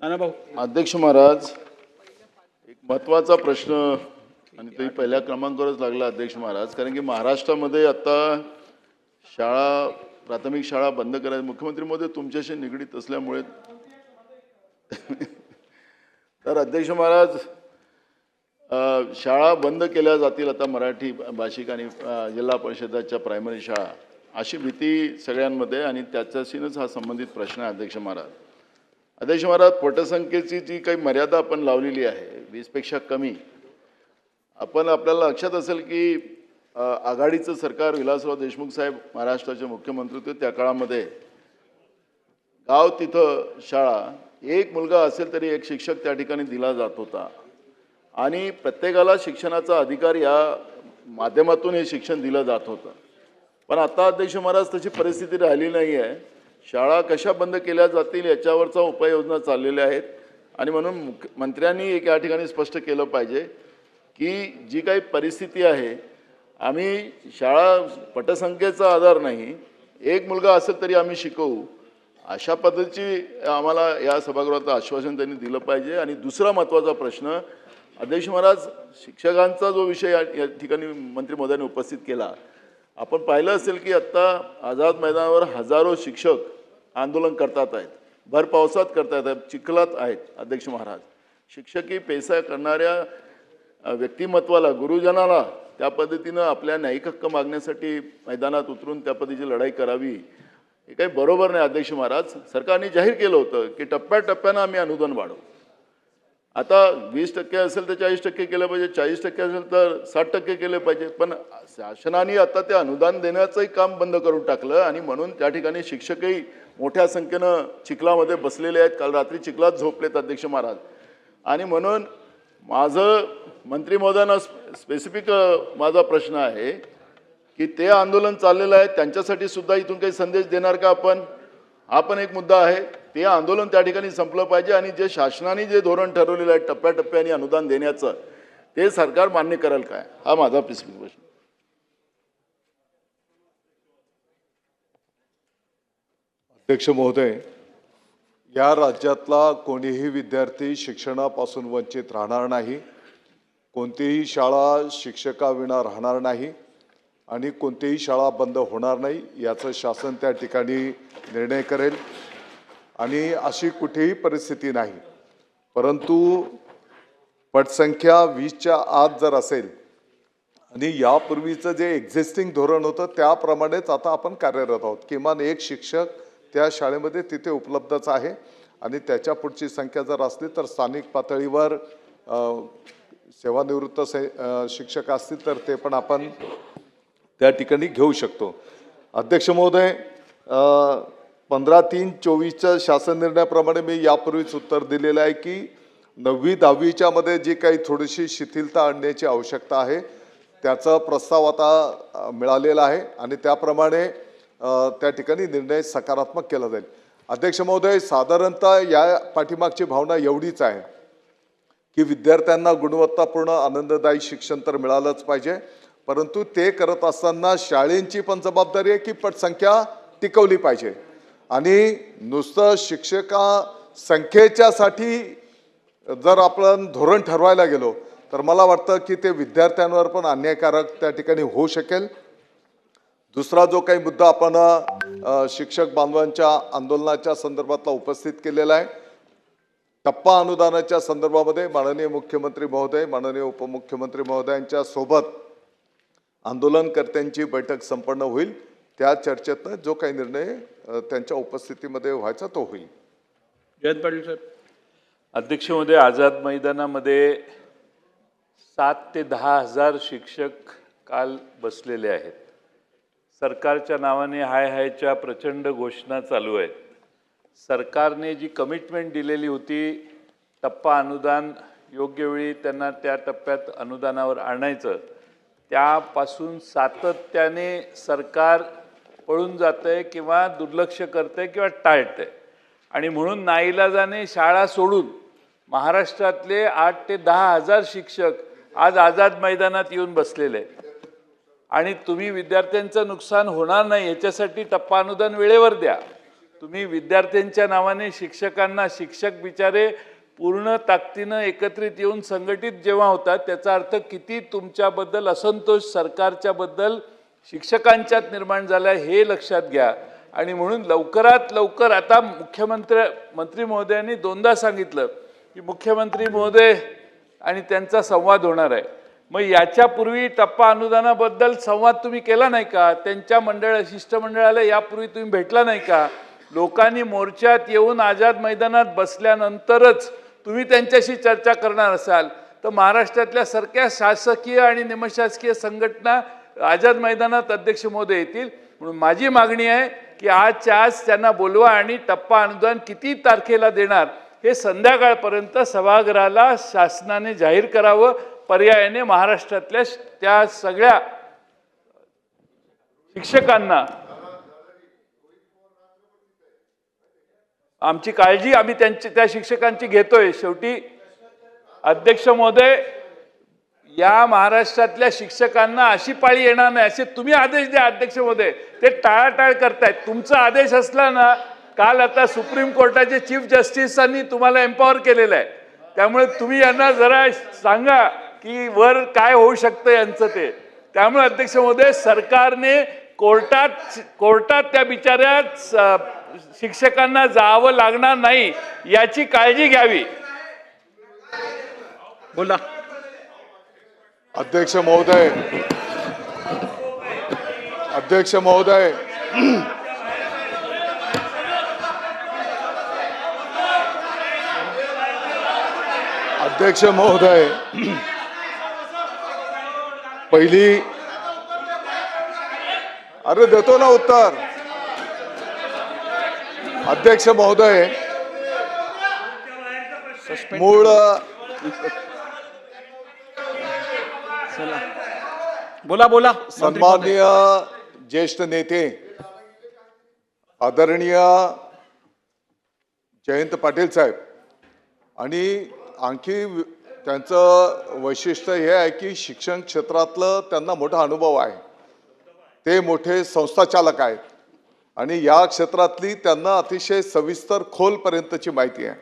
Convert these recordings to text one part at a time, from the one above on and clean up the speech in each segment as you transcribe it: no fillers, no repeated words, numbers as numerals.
नाना भाऊ. अध्यक्ष महाराज, एक महत्त्वाचा प्रश्न आणि तोही पहिल्या क्रमांकावरच लागला अध्यक्ष महाराज, कारण की महाराष्ट्रामध्ये आता शाळा, प्राथमिक शाळा बंद करायची मुख्यमंत्री महोदय तुमच्याशी निगडीत असल्यामुळे तर अध्यक्ष महाराज, शाळा बंद केल्या जातील आता मराठी भाषिक आणि जिल्हा परिषदाच्या प्रायमरी शाळा, अशी भीती सगळ्यांमध्ये, आणि त्याच्याशीच हा संबंधित प्रश्न आहे अध्यक्ष महाराज. अध्यक्ष महाराज, पटसंख्येची जी काही मर्यादा आपण लावलेली आहे 20पेक्षा कमी, आपल्याला लक्षात असेल की आघाडीचं सरकार, विलासराव देशमुख साहेब महाराष्ट्राचे मुख्यमंत्री होते त्या काळामध्ये गाव तिथं शाळा, एक मुलगा असेल तरी एक शिक्षक त्या ठिकाणी दिला जात होता आणि प्रत्येकाला शिक्षणाचा अधिकार या माध्यमातून हे शिक्षण दिलं जात होतं. पण आता अध्यक्ष महाराज तशी परिस्थिती राहिली नाही आहे. शाळा कशा बंद केल्या जातील याच्यावरचा उपाययोजना चाललेल्या आहेत आणि म्हणून मंत्र्यांनी एक या ठिकाणी स्पष्ट केलं पाहिजे की जी काही परिस्थिती आहे, आम्ही शाळा पटसंख्येचा आधार नाही, एक मुलगा असेल तरी आम्ही शिकवू, अशा पद्धतीची आम्हाला या सभागृहाचं आश्वासन त्यांनी दिलं पाहिजे. आणि दुसरा महत्त्वाचा प्रश्न अध्यक्ष महाराज, शिक्षकांचा जो विषय या ठिकाणी मंत्री महोदयांनी उपस्थित केला, आपण पाहिलं असेल की आत्ता आझाद मैदानावर हजारो शिक्षक आंदोलन करतात आहेत, भर पावसात करतात आहेत, चिखलात आहेत. अध्यक्ष महाराज, शिक्षकी पेशा करणाऱ्या व्यक्तिमत्वाला, गुरुजनाला त्या पद्धतीनं आपल्या न्यायिक हक्क मागण्यासाठी मैदानात उतरून त्या पद्धतीची लढाई करावी, हे काही बरोबर नाही. अध्यक्ष महाराज, सरकारने जाहीर केलं होतं की टप्प्याटप्प्यानं आम्ही अनुदान वाढवू. आता 20% असेल तर 40% केलं पाहिजे, 40% असेल तर 60% केले पाहिजे. पण शासनाने आता ते अनुदान देण्याचंही काम बंद करून टाकलं आणि म्हणून त्या ठिकाणी शिक्षकही मोठ्या संख्येनं चिखलामध्ये बसलेले आहेत. काल रात्री चिखलात झोपलेत अध्यक्ष महाराज. आणि म्हणून माझं मंत्री महोदयांना स्पेसिफिक माझा प्रश्न आहे की ते आंदोलन चाललेलं आहे, त्यांच्यासाठी सुद्धा इथून काही संदेश देणार का आपण? हा पण एक मुद्दा आहे. ते आंदोलन त्या ठिकाणी संपलं पाहिजे आणि जे शासनाने जे धोरण ठरवलेलं आहे टप्प्याटप्प्याने अनुदान देण्याचं, ते सरकार मान्य करेल काय? हा माझा स्पेसिफिक प्रश्न. अध्यक्ष महोदय, या राज्यातला कोणीही विद्यार्थी शिक्षणापासून वंचित राहणार नाही, कोणतीही शाळा शिक्षकाविना राहणार नाही आणि कोणतीही शाळा बंद होणार नाही, याचं शासन त्या ठिकाणी निर्णय करेल आणि अशी कुठेही परिस्थिती नाही. परंतु पटसंख्या 20च्या आत जर असेल आणि यापूर्वीचं जे एक्झिस्टिंग धोरण होतं त्याप्रमाणेच आता आपण कार्यरत आहोत. किमान एक शिक्षक त्या शाळेमध्ये तिथे उपलब्धच आहे आणि त्याच्या पुढची संख्या जर असली तर स्थानिक पातळीवर सेवानिवृत्त शिक्षक असतील तर ते पण आपण त्या ठिकाणी घेऊ शकतो. अध्यक्ष महोदय, 15/3/24च्या शासन निर्णयाप्रमाणे मी यापूर्वीच उत्तर दिलेलं आहे की 9वी 10वीच्या मध्ये जी काही थोडीशी शिथिलता आणण्याची आवश्यकता आहे त्याचा प्रस्ताव आता मिळालेला आहे आणि त्याप्रमाणे त्या ठिकाणी निर्णय सकारात्मक केला जाईल. अध्यक्ष महोदय, साधारणतः या पाठीमागची भावना एवढीच आहे की विद्यार्थ्यांना गुणवत्तापूर्ण आनंददायी शिक्षण तर मिळालंच पाहिजे, परंतु ते करत असताना शाळेंची पण जबाबदारी आहे की पटसंख्या टिकवली पाहिजे. आणि नुसतं शिक्षका संख्येच्यासाठी जर आपण धोरण ठरवायला गेलो तर मला वाटतं की ते विद्यार्थ्यांवर पण अन्यायकारक त्या ठिकाणी होऊ शकेल. दुसरा जो काही मुद्दा आपण शिक्षक बांधवांच्या आंदोलनाच्या संदर्भातला उपस्थित केलेला आहे, टप्पा अनुदानाच्या संदर्भामध्ये माननीय मुख्यमंत्री महोदय, माननीय उपमुख्यमंत्री महोदयांच्या सोबत आंदोलनकर्त्यांची बैठक संपन्न होईल. त्या चर्चेतनं जो काही निर्णय त्यांच्या उपस्थितीमध्ये व्हायचा तो होईल. जयंत पाटील साहेब. अध्यक्ष महोदय, आझाद मैदानामध्ये 7 ते 10 हजार शिक्षक काल बसलेले आहेत. सरकारच्या नावाने हाय हायच्या प्रचंड घोषणा चालू आहेत. सरकारने जी कमिटमेंट दिलेली होती टप्पा अनुदान योग्य वेळी त्यांना त्या टप्प्यात अनुदानावर आणायचं, त्यापासून सातत्याने सरकार पळून जातंय किंवा दुर्लक्ष करतंय किंवा टाळतंय. आणि म्हणून नाईलाजाने शाळा सोडून महाराष्ट्रातले 8 ते 10 हजार शिक्षक आज आझाद मैदानात येऊन बसलेले आहेत. आणि तुम्ही विद्यार्थ्यांचं नुकसान होणार नाही याच्यासाठी टप्पा अनुदान वेळेवर द्या, तुम्ही विद्यार्थ्यांच्या नावाने शिक्षकांना, शिक्षक बिचारे पूर्ण ताकदीनं एकत्रित येऊन संघटित जेव्हा होतात, त्याचा अर्थ किती तुमच्याबद्दल असंतोष सरकारच्याबद्दल शिक्षकांच्यात निर्माण झाला हे लक्षात घ्या. आणि म्हणून लवकरात लवकर आता मंत्री महोदयांनी दोनदा सांगितलं की मुख्यमंत्री महोदय आणि त्यांचा संवाद होणार आहे. मग याच्यापूर्वी टप्पा अनुदानाबद्दल संवाद तुम्ही केला नाही का? त्यांच्या शिष्टमंडळाला यापूर्वी तुम्ही भेटला नाही का? लोकांनी मोर्चात येऊन आझाद मैदानात बसल्यानंतरच तुम्ही त्यांच्याशी चर्चा करणार असाल तर महाराष्ट्रातल्या सारख्या शासकीय आणि निमशासकीय संघटना आझाद मैदानात अध्यक्ष महोदय येतील. म्हणून माझी मागणी आहे की आजच्या आज त्यांना बोलवा आणि टप्पा अनुदान किती तारखेला देणार हे संध्याकाळपर्यंत सभागृहाला शासनाने जाहीर करावं. पर्यायाने महाराष्ट्रातल्या त्या सगळ्या शिक्षकांना आमची काळजी आम्ही त्या शिक्षकांची घेतोय. शेवटी अध्यक्ष महोदय, या महाराष्ट्रातल्या शिक्षकांना अशी पाळी येणार नाही असे तुम्ही आदेश द्या. अध्यक्ष महोदय, ते टाळाटाळ करतायत. तुमचा आदेश असला ना, काल आता सुप्रीम कोर्टाचे चीफ जस्टिसांनी तुम्हाला एम्पॉवर केलेलं आहे, त्यामुळे तुम्ही यांना जरा सांगा की वर काय होऊ शकतं यांचं ते. त्यामुळे अध्यक्ष महोदय, सरकारने कोर्टात त्या बिचाऱ्या शिक्षकांना जावं लागणार नाही याची काळजी घ्यावी. बोला. अध्यक्ष महोदय, अध्यक्ष महोदय, अध्यक्ष महोदय, पहिली अरे देतो ना उत्तर. अध्यक्ष महोदय, मूळ बोला बोला. सन्माननीय ज्येष्ठ नेते आदरणीय जयंत पाटील साहेब, आणि आणखी त्यांचं वैशिष्ट्य हे आहे की शिक्षण क्षेत्रातलं त्यांना मोठा अनुभव आहे. ते मोठे संस्थाचालक आहेत आणि या क्षेत्रातली त्यांना अतिशय सविस्तर खोलपर्यंतची माहिती आहे.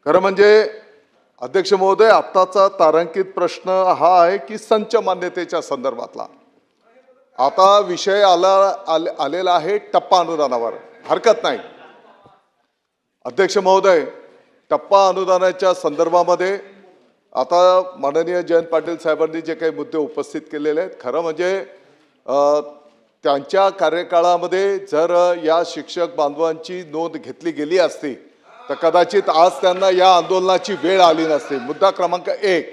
खरं म्हणजे अध्यक्ष महोदय, आत्ताचा तारांकित प्रश्न हा आहे की संच मान्यतेच्या संदर्भातला. आता विषय आलेला आहे टप्पा अनुदानावर. हरकत नाही अध्यक्ष महोदय, टप्पा अनुदानाच्या संदर्भामध्ये आता माननीय जयंत पाटील साहेबांनी जे काही मुद्दे उपस्थित केलेले आहेत, खरं म्हणजे त्यांच्या कार्यकाळामध्ये जर या शिक्षक बांधवांची नोंद घेतली गेली असती तर कदाचित आज त्यांना या आंदोलनाची वेळ आली नसती. मुद्दा क्रमांक 1.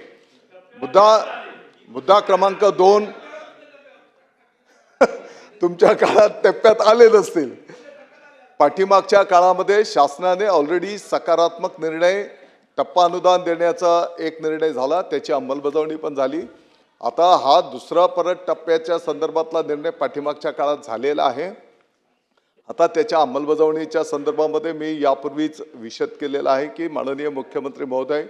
मुद्दा क्रमांक 2, तुमच्या काळात टप्प्यात आले नसतील. पाठीमागच्या काळामध्ये शासनाने ऑलरेडी सकारात्मक निर्णय, टप्पा अनुदान देण्याचा एक निर्णय झाला, त्याची अंमलबजावणी पण झाली. आता हा दुसरा परत टप्प्याच्या संदर्भातला निर्णय पाठीमागच्या काळात झालेला आहे. आता त्याच्या अंमलबजावणीच्या संदर्भामध्ये मी यापूर्वीच विशद केलेला आहे की माननीय मुख्यमंत्री महोदय,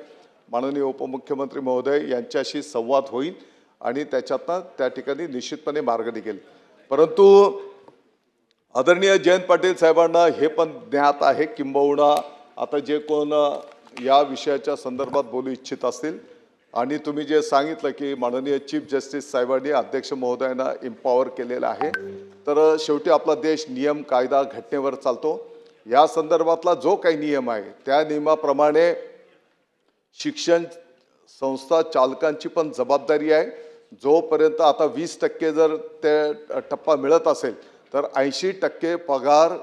माननीय उपमुख्यमंत्री महोदय यांच्याशी संवाद होईल आणि त्याच्यातनं त्या ठिकाणी निश्चितपणे मार्ग निघेल. परंतु आदरणीय जयंत पाटील साहेबांना हे पण ज्ञात आहे, किंबहुना आता जे कोण या विषयाच्या संदर्भात बोलू इच्छित असतील, आणि तुम्ही जे सांगितलं की माननीय चीफ जस्टिस साहेबांनी अध्यक्ष महोदयांना एम्पॉवर केलेलं आहे, तर शेवटी आपला देश नियम, कायदा, घटनेवर चालतो. या संदर्भातला जो काही नियम आहे त्या नियमाप्रमाणे शिक्षण संस्था चालकांची पण जबाबदारी आहे. जोपर्यंत आता 20% जर ते टप्पा मिळत असेल तर 80% पगार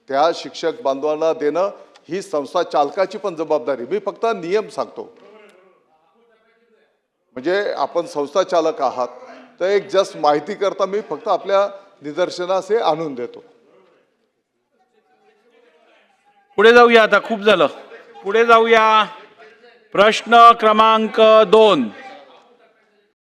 त्या शिक्षक बांधवांना देणं ही संस्था चालकाची पण जबाबदारी. मी फक्त नियम सांगतो, म्हणजे आपण संस्था चालक आहात तर एक जस्ट माहिती करता मी फक्त आपल्या निदर्शनास हे आणून देतो. पुढे जाऊया. आता खूप झालं, पुढे जाऊया. प्रश्न क्रमांक 2.